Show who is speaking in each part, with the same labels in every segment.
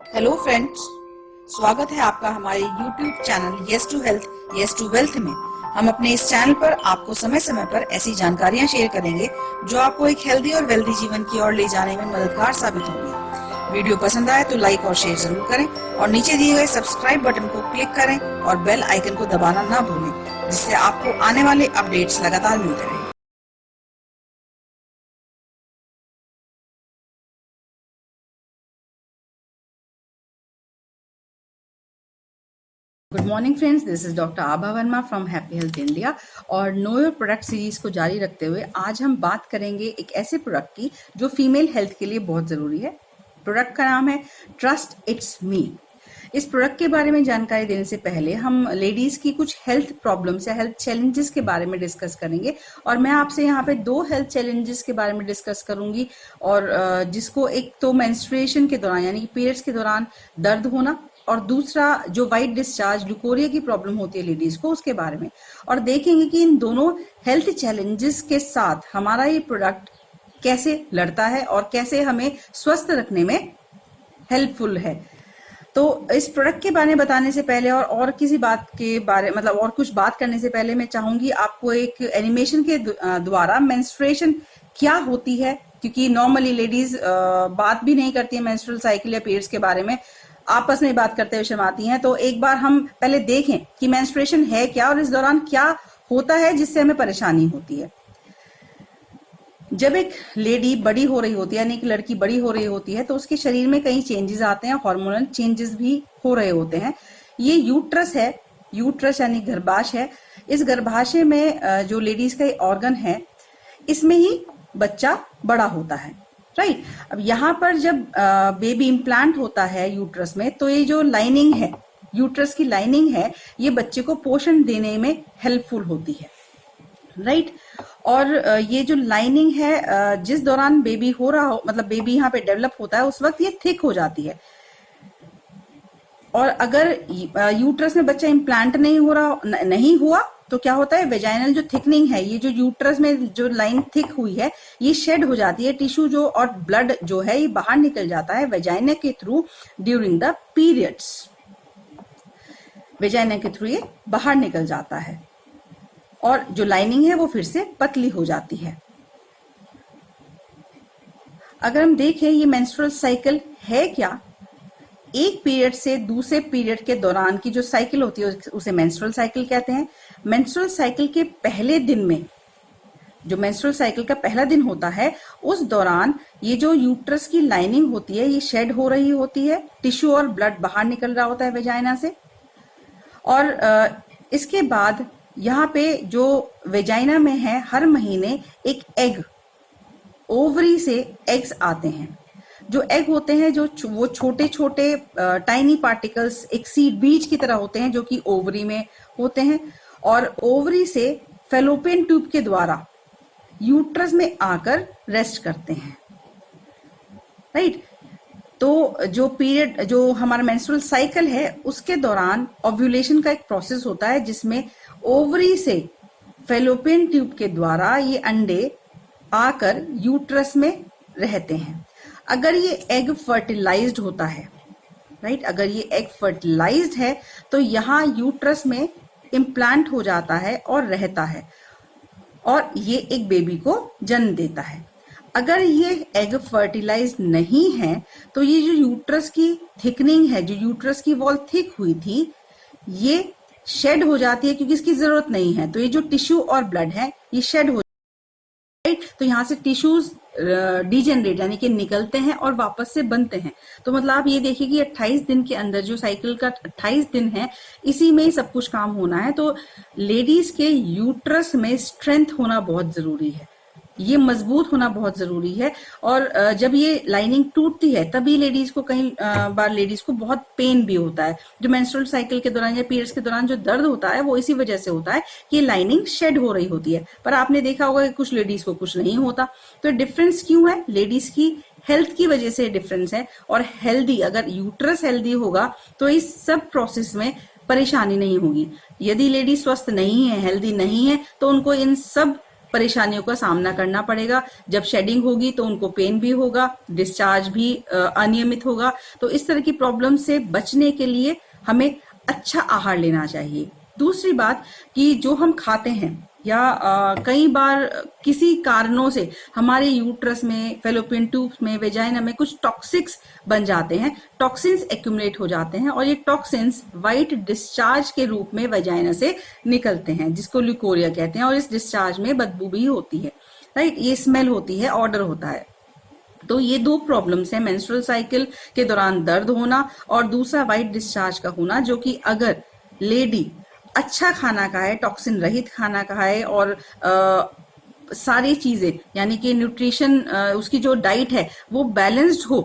Speaker 1: Hello friends, स्वागत है आपका हमारे YouTube channel yes to health yes to wealth में। हम अपने इस चैनल पर आपको समय समय पर ऐसी जानकारियां शेयर करेंगे जो आपको एक हेल्दी और वेल्दी जीवन की ओर ले जाने में मददगार साबित होंगी। वीडियो पसंद आए तो लाइक और शेयर जरूर करें और नीचे दिए गए सब्सक्राइब बटन को क्लिक करें और बेल आइकन को दबाना ना भूलें, जिससे आपको आने वाले अपडेट्स लगातार मिलते रहें।
Speaker 2: Good morning friends, this is doctor Abha Verma from happy health India और नो योर प्रोडक्ट सीरीज को जारी रखते हुए आज हम बात करेंगे एक ऐसे प्रोडक्ट की जो फीमेल हेल्थ के लिए बहुत ज़रूरी है। प्रोडक्ट का नाम है ट्रस्ट इट्स मी। इस प्रोडक्ट के बारे में जानकारी देने से पहले हम लेडीज़ की कुछ हेल्थ प्रॉब्लम्स या हेल्थ चैलेंजेस के बारे में डिस्कस करेंगे और मैं आपसे यहाँ पे दो हेल्थ चैलेंजेस के बारे में डिस्कस करूंगी और जिसको एक तो मेंस्ट्रुएशन के दौरान यानी कि पीरियड्स के दौरान दर्द होना और दूसरा जो वाइट डिस्चार्ज ल्यूकोरिया की प्रॉब्लम होती है लेडीज को उसके बारे में, और देखेंगे कि इन दोनों हेल्थ चैलेंजेस के साथ हमारा ये प्रोडक्ट कैसे लड़ता है और कैसे हमें स्वस्थ रखने में हेल्पफुल है। तो इस प्रोडक्ट के बारे में बताने से पहले और किसी बात के बारे मतलब और कुछ बात करने से पहले मैं चाहूंगी आपको एक एनिमेशन के द्वारा मेंस्ट्रुएशन क्या होती है, क्योंकि नॉर्मली लेडीज बात भी नहीं करती है मेंस्ट्रुअल साइकिल या पीरियड्स के बारे में, आपस में बात करते हुए शर्माती हैं। तो एक बार हम पहले देखें कि मेंस्ट्रुएशन है क्या और इस दौरान क्या होता है जिससे हमें परेशानी होती है। जब एक लेडी बड़ी हो रही होती है यानी एक लड़की बड़ी हो रही होती है तो उसके शरीर में कई चेंजेस आते हैं, हार्मोनल चेंजेस भी हो रहे होते हैं। ये यूट्रस है, यूट्रस यानी गर्भाशय है। इस गर्भाशय में जो लेडीज का ऑर्गन है इसमें ही बच्चा बड़ा होता है, राइट। अब यहाँ पर जब बेबी इम्प्लांट होता है यूट्रस में तो ये जो लाइनिंग है, यूट्रस की लाइनिंग है, ये बच्चे को पोषण देने में हेल्पफुल होती है, राइट। और ये जो लाइनिंग है जिस दौरान बेबी हो रहा हो मतलब बेबी यहाँ पे डेवलप होता है उस वक्त ये थिक हो जाती है। और अगर यूट्रस में बच्चा इम्प्लांट नहीं हुआ तो क्या होता है, वेजाइनल जो थिकनिंग है, ये जो यूट्रस में जो लाइन थिक हुई है ये शेड हो जाती है, टिश्यू जो और ब्लड जो है ये बाहर निकल जाता है वेजाइना के through during the periods. Vagina के थ्रू ये बाहर निकल जाता है और जो लाइनिंग है वो फिर से पतली हो जाती है। अगर हम देखें ये मेंस्ट्रुअल साइकिल है क्या, एक पीरियड से दूसरे पीरियड के दौरान की जो साइकिल होती है उसे मेंस्ट्रुअल साइकिल कहते हैं। मेंस्ट्रुअल साइकिल के पहले दिन में, जो मेंस्ट्रुअल साइकिल का पहला दिन होता है उस दौरान ये जो यूट्रस की लाइनिंग होती है ये शेड हो रही होती है, टिश्यू और ब्लड बाहर निकल रहा होता है वेजाइना से। और इसके बाद यहाँ पे जो वेजाइना में है हर महीने एक एग, ओवरी से एग्स आते हैं। जो एग होते हैं जो वो छोटे छोटे टाइनी पार्टिकल्स एक सीड बीज की तरह होते हैं जो कि ओवरी में होते हैं और ओवरी से फेलोपियन ट्यूब के द्वारा यूट्रस में आकर रेस्ट करते हैं, राइट। तो जो पीरियड जो हमारा मेंस्ट्रुअल साइकिल है उसके दौरान ओव्यूलेशन का एक प्रोसेस होता है जिसमें ओवरी से फेलोपियन ट्यूब के द्वारा ये अंडे आकर यूट्रस में रहते हैं। अगर ये एग फर्टिलाइज्ड होता है, राइट, अगर ये एग फर्टिलाइज्ड है तो यहाँ यूट्रस में इम्प्लांट हो जाता है और रहता है और ये एक बेबी को जन्म देता है। अगर ये एग फर्टिलाइज्ड नहीं है तो ये जो यूट्रस की थिकनिंग है, जो यूट्रस की वॉल थिक हुई थी, ये शेड हो जाती है क्योंकि इसकी जरूरत नहीं है। तो ये जो टिश्यू और ब्लड है ये शेड हो, राइट। तो यहाँ से टिश्यूज डिजेनरेट यानी कि निकलते हैं और वापस से बनते हैं। तो मतलब आप ये देखिए कि 28 दिन के अंदर जो साइकिल का 28 दिन है इसी में ही सब कुछ काम होना है। तो लेडीज के यूट्रस में स्ट्रेंथ होना बहुत जरूरी है, ये मजबूत होना बहुत जरूरी है। और जब ये लाइनिंग टूटती है तभी लेडीज को कई बार लेडीज को बहुत पेन भी होता है। जो मेंस्ट्रुअल साइकिल के दौरान या पीरियड्स के दौरान जो दर्द होता है वो इसी वजह से होता है कि लाइनिंग शेड हो रही होती है। पर आपने देखा होगा कि कुछ लेडीज को कुछ नहीं होता। तो डिफरेंस क्यों है, लेडीज की हेल्थ की वजह से डिफरेंस है। और हेल्दी, अगर यूट्रस हेल्दी होगा तो इस सब प्रोसेस में परेशानी नहीं होगी। यदि लेडी स्वस्थ नहीं है, हेल्दी नहीं है, तो उनको इन सब परेशानियों का सामना करना पड़ेगा। जब शेडिंग होगी तो उनको पेन भी होगा, डिस्चार्ज भी अनियमित होगा। तो इस तरह की प्रॉब्लम से बचने के लिए हमें अच्छा आहार लेना चाहिए। दूसरी बात कि जो हम खाते हैं या कई बार किसी कारणों से हमारे यूट्रस में, फेलोपियन ट्यूब्स में, वेजाइना में कुछ टॉक्सिक्स बन जाते हैं, टॉक्सिन्स एक्यूमुलेट हो जाते हैं और ये टॉक्सिन्स वाइट डिस्चार्ज के रूप में वेजाइना से निकलते हैं, जिसको ल्यूकोरिया कहते हैं। और इस डिस्चार्ज में बदबू भी होती है, राइट, ये स्मेल होती है, ऑर्डर होता है। तो ये दो प्रॉब्लम्स हैं, मेंस्ट्रुअल साइकिल के दौरान दर्द होना और दूसरा वाइट डिस्चार्ज का होना, जो कि अगर लेडी अच्छा खाना खाए, टॉक्सिन रहित खाना खाए और सारी चीजें यानी कि न्यूट्रिशन, उसकी जो डाइट है वो बैलेंस्ड हो,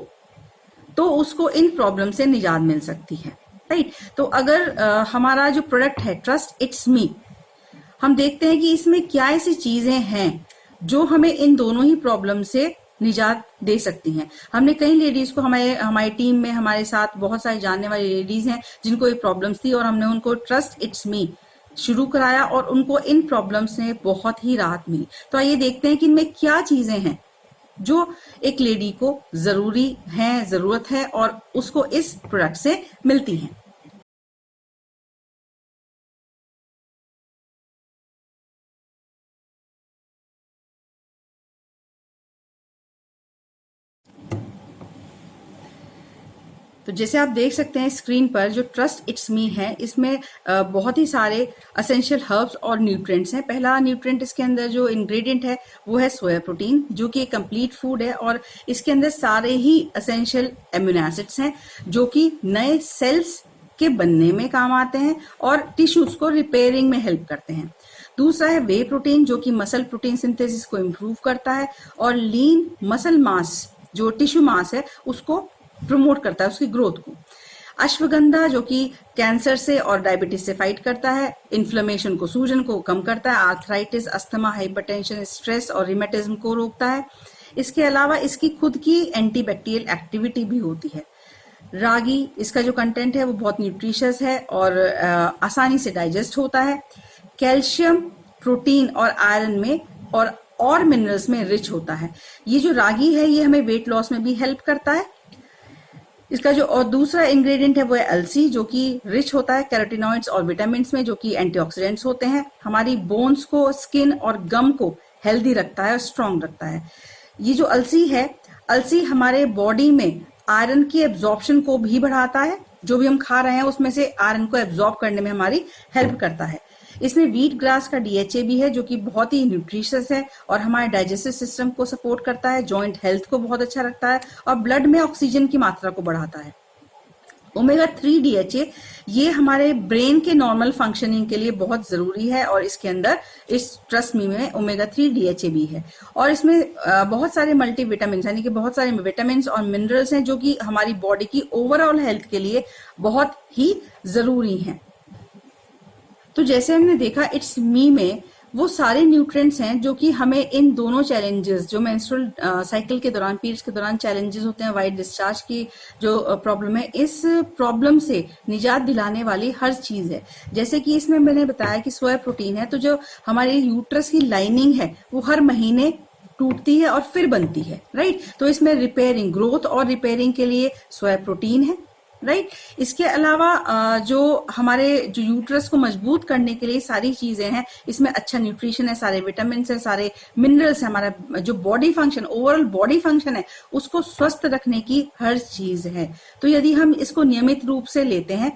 Speaker 2: तो उसको इन प्रॉब्लम से निजात मिल सकती है, राइट। तो अगर हमारा जो प्रोडक्ट है ट्रस्ट इट्स मी, हम देखते हैं कि इसमें क्या ऐसी चीजें हैं जो हमें इन दोनों ही प्रॉब्लम से निजात दे सकती हैं। हमने कई लेडीज को, हमारी टीम में हमारे साथ बहुत सारी जानने वाली लेडीज हैं जिनको ये प्रॉब्लम्स थी और हमने उनको ट्रस्ट इट्स मी शुरू कराया और उनको इन प्रॉब्लम्स से बहुत ही राहत मिली। तो आइए देखते हैं कि इनमें क्या चीजें हैं जो एक लेडी को जरूरत है और उसको इस प्रोडक्ट से मिलती हैं। तो जैसे आप देख सकते हैं स्क्रीन पर, जो ट्रस्ट इट्स मी है इसमें बहुत ही सारे असेंशियल हर्ब्स और न्यूट्रिएंट्स हैं। पहला न्यूट्रिएंट इसके अंदर जो इंग्रेडिएंट है वो है सोया प्रोटीन, जो कि एक कंप्लीट फूड है और इसके अंदर सारे ही असेंशियल एमिनो एसिड्स हैं जो कि नए सेल्स के बनने में काम आते हैं और टिश्यूज को रिपेयरिंग में हेल्प करते हैं। दूसरा है वे प्रोटीन, जो कि मसल प्रोटीन सिंथेसिस को इम्प्रूव करता है और लीन मसल मास, जो टिश्यू मास है, उसको प्रमोट करता है, उसकी ग्रोथ को। अश्वगंधा, जो कि कैंसर से और डायबिटीज से फाइट करता है, इन्फ्लेमेशन को, सूजन को कम करता है, आर्थराइटिस, अस्थमा, हाइपरटेंशन, स्ट्रेस और रिमेटिज्म को रोकता है। इसके अलावा इसकी खुद की एंटीबैक्टीरियल एक्टिविटी भी होती है। रागी, इसका जो कंटेंट है वो बहुत न्यूट्रिशियस है और आसानी से डाइजेस्ट होता है। कैल्शियम, प्रोटीन और आयरन में और मिनरल्स में रिच होता है। ये जो रागी है ये हमें वेट लॉस में भी हेल्प करता है। इसका जो और दूसरा इंग्रेडिएंट है वो है अलसी, जो कि रिच होता है कैरोटीनॉइड्स और विटामिन्स में, जो कि एंटीऑक्सीडेंट्स होते हैं। हमारी बोन्स को, स्किन और गम को हेल्दी रखता है और स्ट्रांग रखता है। ये जो अलसी है, अलसी हमारे बॉडी में आयरन की एब्जॉर्प्शन को भी बढ़ाता है। जो भी हम खा रहे हैं उसमें से आयरन को एब्जॉर्ब करने में हमारी हेल्प करता है। इसमें व्हीट ग्रास का डीएचए भी है, जो कि बहुत ही न्यूट्रिशियस है और हमारे डाइजेस्टिव सिस्टम को सपोर्ट करता है, जॉइंट हेल्थ को बहुत अच्छा रखता है और ब्लड में ऑक्सीजन की मात्रा को बढ़ाता है। ओमेगा 3 डीएचए, ये हमारे ब्रेन के नॉर्मल फंक्शनिंग के लिए बहुत जरूरी है और इसके अंदर, इस ट्रस्ट मी में ओमेगा 3 डीएचए भी है। और इसमें बहुत सारे मल्टीविटामिन यानी कि बहुत सारे विटामिन और मिनरल्स हैं जो कि हमारी बॉडी की ओवरऑल हेल्थ के लिए बहुत ही जरूरी हैं। तो जैसे हमने देखा इट्स मी में वो सारे न्यूट्रिएंट्स हैं जो कि हमें इन दोनों चैलेंजेस, जो मेंस्ट्रुअल साइकिल के दौरान, पीरियड्स के दौरान चैलेंजेस होते हैं, वाइट डिस्चार्ज की जो प्रॉब्लम है, इस प्रॉब्लम से निजात दिलाने वाली हर चीज है। जैसे कि इसमें मैंने बताया कि सोया प्रोटीन है, तो जो हमारे यूट्रस की लाइनिंग है वो हर महीने टूटती है और फिर बनती है, राइट। तो इसमें रिपेयरिंग, ग्रोथ और रिपेयरिंग के लिए सोया प्रोटीन है, राइट। इसके अलावा जो हमारे जो यूट्रस को मजबूत करने के लिए सारी चीजें हैं, इसमें अच्छा न्यूट्रिशन है, सारे विटामिन है, सारे मिनरल्स है, हमारा जो body function, overall body function है, उसको स्वस्थ रखने की हर चीज है। तो यदि हम इसको नियमित रूप से लेते हैं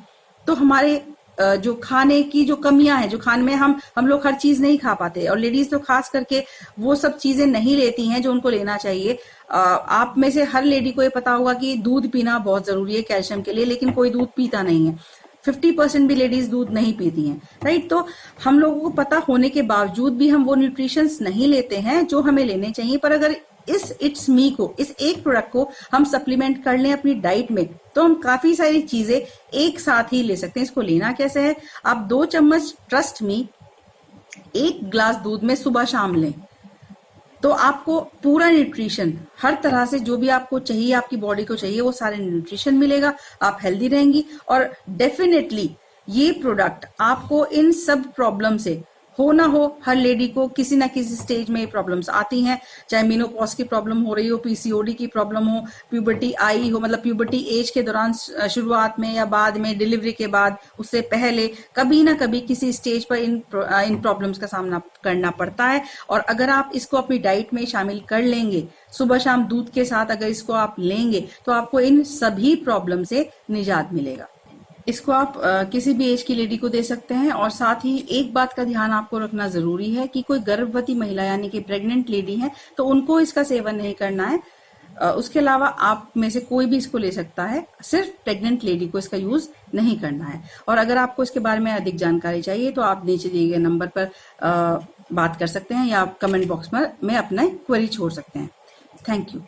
Speaker 2: तो हमारे जो खाने की जो कमियां हैं, जो खाने में हम लोग हर चीज नहीं खा पाते और लेडीज तो खास करके वो सब चीजें नहीं लेती हैं जो उनको लेना चाहिए। आप में से हर लेडी को ये पता होगा कि दूध पीना बहुत जरूरी है कैल्शियम के लिए, लेकिन कोई दूध पीता नहीं है। 50% भी लेडीज दूध नहीं पीती हैं, राइट। तो हम लोगों को पता होने के बावजूद भी हम वो न्यूट्रिशंस नहीं लेते हैं जो हमें लेने चाहिए। पर अगर इस इट्स मी को, इस एक प्रोडक्ट को हम सप्लीमेंट कर लें अपनी डाइट में, तो हम काफी सारी चीजें एक साथ ही ले सकते हैं। इसको लेना कैसे है, आप 2 चम्मच ट्रस्ट मी 1 ग्लास दूध में सुबह शाम लें, तो आपको पूरा न्यूट्रिशन, हर तरह से जो भी आपको चाहिए, आपकी बॉडी को चाहिए, वो सारे न्यूट्रिशन मिलेगा, आप हेल्दी रहेंगी और डेफिनेटली ये प्रोडक्ट आपको इन सब प्रॉब्लम से हो ना हो, हर लेडी को किसी ना किसी स्टेज में ये प्रॉब्लम्स आती हैं, चाहे मेनोपॉज की प्रॉब्लम हो रही हो, पीसीओडी की प्रॉब्लम हो, प्यूबर्टी आई हो, मतलब प्यूबर्टी एज के दौरान, शुरुआत में या बाद में, डिलीवरी के बाद, उससे पहले, कभी ना कभी किसी स्टेज पर इन प्रॉब्लम्स का सामना करना पड़ता है। और अगर आप इसको अपनी डाइट में शामिल कर लेंगे, सुबह शाम दूध के साथ अगर इसको आप लेंगे, तो आपको इन सभी प्रॉब्लम से निजात मिलेगा। इसको आप किसी भी एज की लेडी को दे सकते हैं। और साथ ही एक बात का ध्यान आपको रखना जरूरी है कि कोई गर्भवती महिला यानी कि प्रेग्नेंट लेडी है तो उनको इसका सेवन नहीं करना है। उसके अलावा आप में से कोई भी इसको ले सकता है, सिर्फ प्रेग्नेंट लेडी को इसका यूज नहीं करना है। और अगर आपको इसके बारे में अधिक जानकारी चाहिए तो आप नीचे दिए गए नंबर पर बात कर सकते हैं या आप कमेंट बॉक्स में अपना क्वेरी छोड़ सकते हैं। Thank you.